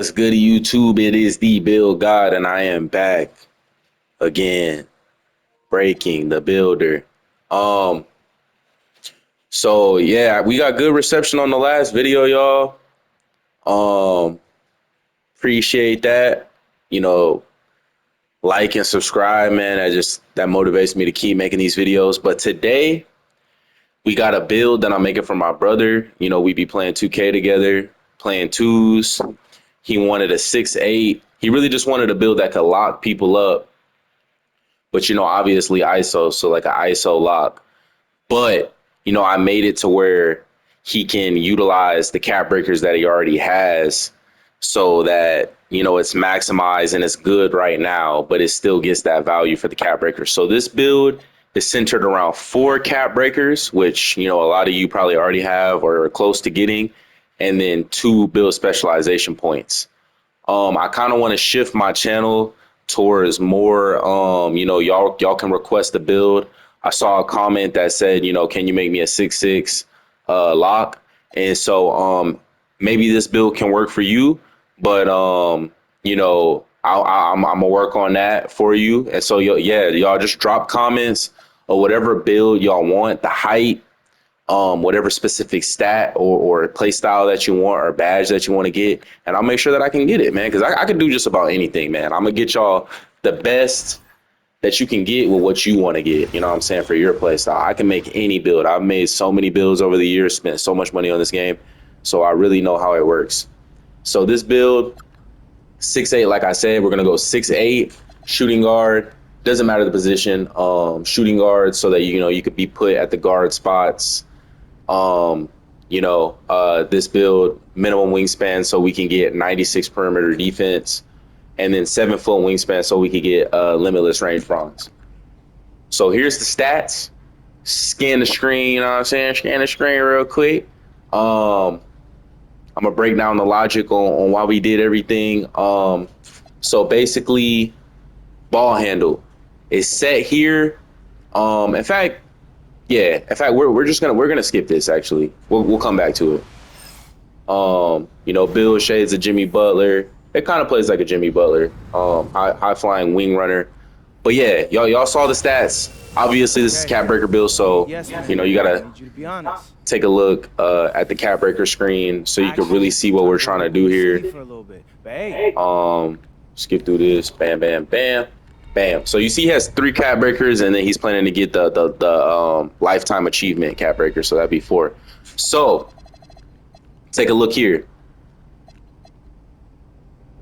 What's good to YouTube? It is the Build God, and I am back again, breaking the builder. Um, so yeah, we got good reception on the last video, y'all. Um, Appreciate that. You know, like and subscribe, man. That motivates me to keep making these videos. But today we got a build that I'm making for my brother. You know, we be playing 2K together, playing twos. He wanted a 6'8". He really just wanted a build that could lock people up, but obviously ISO, so like an ISO lock. But I made it to where he can utilize the cap breakers that he already has, so that it's maximized and it's good right now, but it still gets that value for the cap breakers. So this build is centered around 4 cap breakers, which a lot of you probably already have or are close to getting, and then 2 build specialization points. I kind of want to shift my channel towards more, y'all can request a build. I saw a comment that said, can you make me a 6'6" lock? And so maybe this build can work for you, but I'm gonna work on that for you. And so y'all just drop comments or whatever build y'all want, the height, whatever specific stat or play style that you want or badge that you want to get, and I'll make sure that I can get it, man. Because I can do just about anything, man. I'm gonna get y'all the best that you can get with what you want to get. You know what I'm saying, for your play style. I can make any build. I've made so many builds over the years, spent so much money on this game, so I really know how it works. So this build, 6'8", like I said, we're gonna go 6'8", shooting guard. Doesn't matter the position. Shooting guard, so that you could be put at the guard spots. This build, minimum wingspan so we can get 96 perimeter defense, and then 7-foot wingspan so we could get limitless range bronze. So here's the stats. Scan the screen, you know what I'm saying? Scan the screen real quick. I'm gonna break down the logic on why we did everything. So basically, ball handle is set here. In fact, we're gonna skip this. Actually, we'll come back to it. Bill shades of Jimmy Butler. It kind of plays like a Jimmy Butler, high flying wing runner. But yeah, y'all saw the stats. Obviously, this is cap breaker build, so you gotta take a look at the cap breaker screen so you can really see what we're trying to do here. Skip through this. Bam, bam, bam. Bam. So you see he has 3 cap breakers, and then he's planning to get the lifetime achievement cap breaker. So that'd be 4. So take a look here.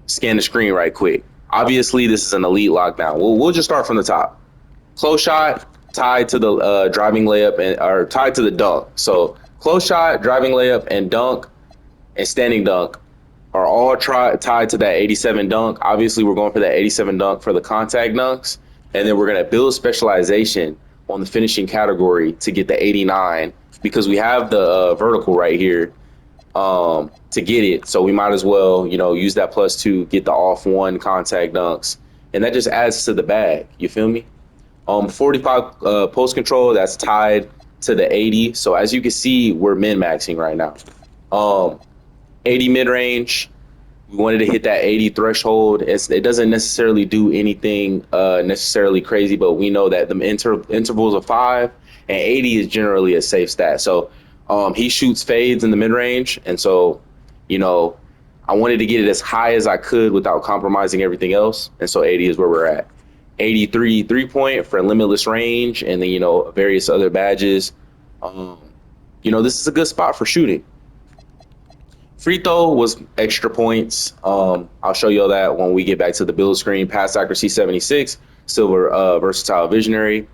Scan the screen right quick. Obviously, this is an elite lockdown. We'll just start from the top. Close shot tied to the driving layup or tied to the dunk. So close shot, driving layup, and dunk, and standing dunk are all tied to that 87 dunk. Obviously, we're going for that 87 dunk for the contact dunks. And then we're going to build specialization on the finishing category to get the 89, because we have the vertical right here to get it. So we might as well, use that +2, get the off-1 contact dunks. And that just adds to the bag. You feel me? 45 post control, that's tied to the 80. So as you can see, we're min-maxing right now. 80 mid-range, we wanted to hit that 80 threshold. It doesn't necessarily do anything necessarily crazy, but we know that the intervals of 5 and 80 is generally a safe stat. So he shoots fades in the mid-range, and so I wanted to get it as high as I could without compromising everything else, and so 80 is where we're at. 83 3-point for limitless range, and then various other badges. This is a good spot for shooting. Free throw was extra points. I'll show you all that when we get back to the build screen. Pass accuracy 76, silver versatile visionary.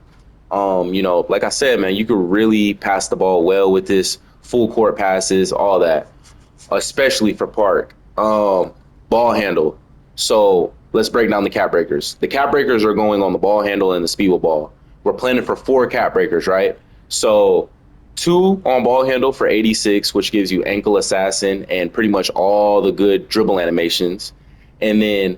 Like I said, man, you could really pass the ball well with this, full court passes, all that, especially for park. Ball handle. So let's break down the cap breakers. The cap breakers are going on the ball handle and the speed with ball. We're planning for 4 cap breakers, right? So 2 on ball handle for 86, which gives you ankle assassin and pretty much all the good dribble animations. And then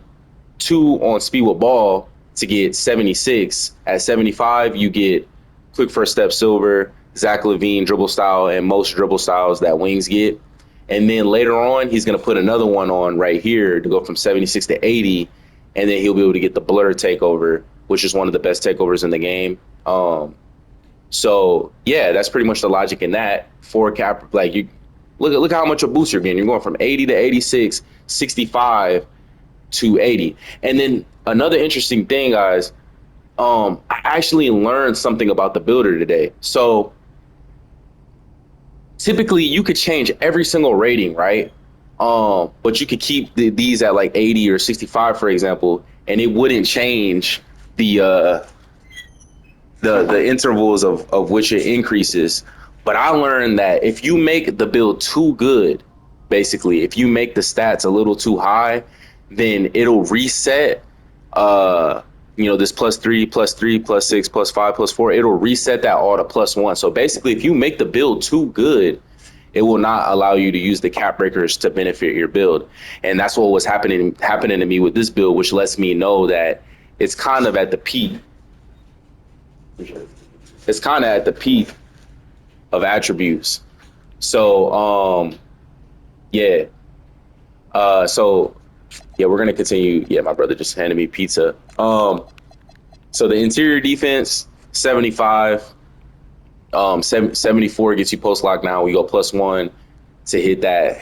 2 on speed with ball to get 76. At 75, you get quick first step silver, Zach LaVine dribble style, and most dribble styles that wings get. And then later on, he's going to put another one on right here to go from 76 to 80. And then he'll be able to get the blur takeover, which is one of the best takeovers in the game. So yeah, that's pretty much the logic in that. Four cap, like you look how much a boost you're getting. You're going from 80 to 86, 65 to 80. And then another interesting thing, guys, I actually learned something about the builder today. So typically you could change every single rating, right? But you could keep these at like 80 or 65, for example, and it wouldn't change the intervals of which it increases. But I learned that if you make the build too good, basically, if you make the stats a little too high, then it'll reset this +3, +3, +6, +5, +4, it'll reset that all to +1. So basically, if you make the build too good, it will not allow you to use the cap breakers to benefit your build. And that's what was happening to me with this build, which lets me know that it's kind of at the peak. It's kind of at the peak of attributes. So yeah. Yeah, we're gonna continue. Yeah, my brother just handed me pizza. So the interior defense, 75. 74 gets you post lockdown. We go +1 to hit that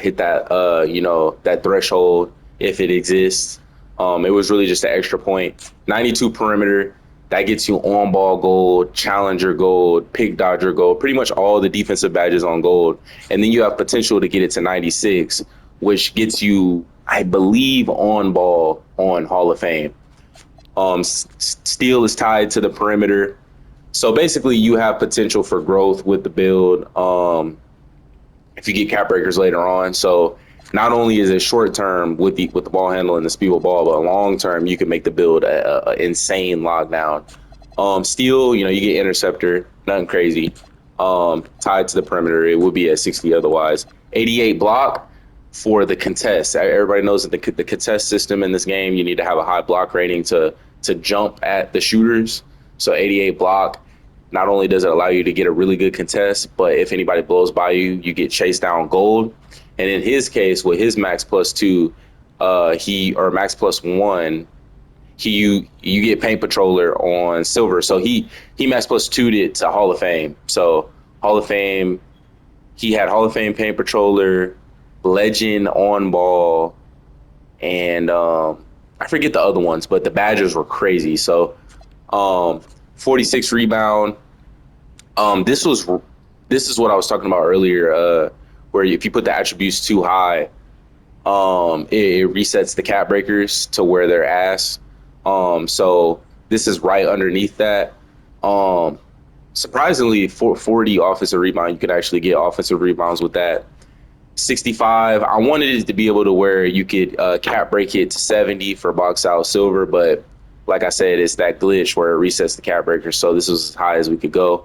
threshold if it exists. It was really just an extra point. 92 perimeter, that gets you on ball gold, challenger gold, pick dodger gold, pretty much all the defensive badges on gold. And then you have potential to get it to 96, which gets you, I believe, on ball on Hall of Fame. Steel is tied to the perimeter. So basically, you have potential for growth with the build if you get cap breakers later on. So not only is it short term with the ball handle and the speed with ball, but long term you can make the build a insane lockdown. Steel, you get interceptor, nothing crazy. Tied to the perimeter, it would be at 60 otherwise. 88 block for the contest. Everybody knows that the contest system in this game, you need to have a high block rating to jump at the shooters. So 88 block. Not only does it allow you to get a really good contest, but if anybody blows by you, you get chased down gold. And in his case, with his max +2, max +1, you get paint patroller on silver. So he max +2'd it to Hall of Fame. So Hall of Fame, he had Hall of Fame paint patroller, legend on ball, and I forget the other ones, but the badges were crazy. So 46 rebound. This is what I was talking about earlier, where if you put the attributes too high, it resets the cap breakers to where they're ass. So this is right underneath that. Surprisingly, for 40 offensive rebound, you could actually get offensive rebounds with that. 65. I wanted it to be able to where you could cap break it to 70 for box out silver, but like I said, it's that glitch where it resets the cap breaker. So this was as high as we could go.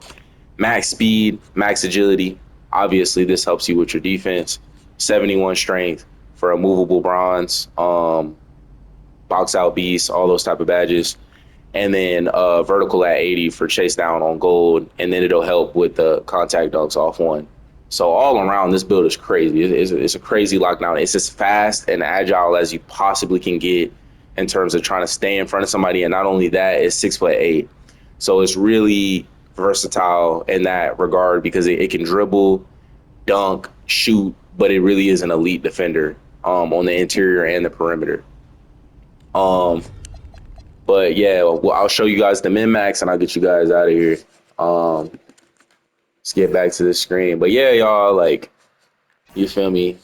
Max speed, max agility. Obviously, this helps you with your defense. 71 strength for a movable bronze. Box out beast, all those type of badges. And then vertical at 80 for chase down on gold. And then it'll help with the contact dunks off one. So all around, this build is crazy. It's a crazy lockdown. It's as fast and agile as you possibly can get in terms of trying to stay in front of somebody. And not only that, it's 6'8". So it's really versatile in that regard because it can dribble, dunk, shoot, but it really is an elite defender on the interior and the perimeter. But yeah, well, I'll show you guys the min-max and I'll get you guys out of here. Let's get back to the screen. But yeah, y'all, like, you feel me?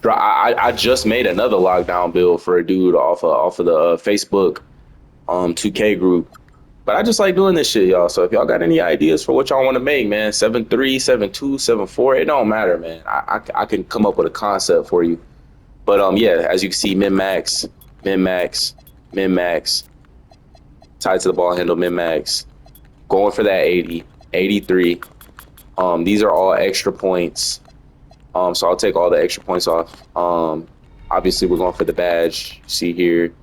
I just made another lockdown build for a dude off of the Facebook 2K group. But I just like doing this shit, y'all. So if y'all got any ideas for what y'all want to make, man, 7.3, 7.2, 7.4, it don't matter, man. I can come up with a concept for you. But yeah, as you can see, min-max, min-max, min-max, tied to the ball handle, min-max, going for that 80, 83. These are all extra points. So I'll take all the extra points off. Obviously, we're going for the badge. See here.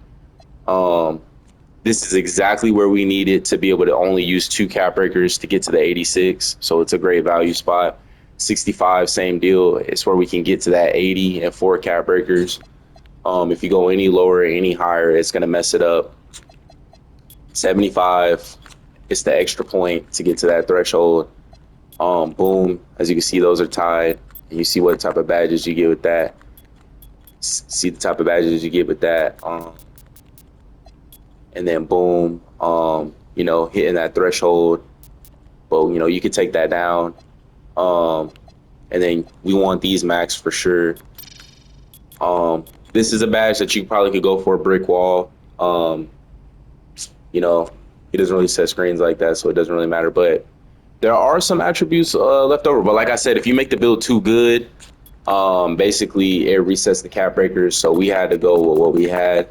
This is exactly where we need it to be able to only use 2 cap breakers to get to the 86. So it's a great value spot. 65, same deal. It's where we can get to that 80 and 4 cap breakers. If you go any lower, any higher, it's gonna mess it up. 75, it's the extra point to get to that threshold. Boom, as you can see, those are tied. And you see what type of badges you get with that. See the type of badges you get with that. And then boom, you know, hitting that threshold. But you know, you could take that down. And then we want these max for sure. This is a badge that you probably could go for a brick wall. You know, he doesn't really set screens like that, so it doesn't really matter. But there are some attributes left over. But like I said, if you make the build too good, basically it resets the cap breakers. So we had to go with what we had.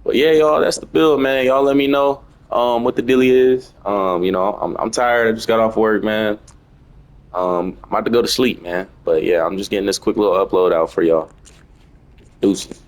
But yeah, y'all, that's the build, man. Y'all let me know what the dealie is. You know, I'm tired. I just got off work, man. I'm about to go to sleep, man. But yeah, I'm just getting this quick little upload out for y'all. Deuces.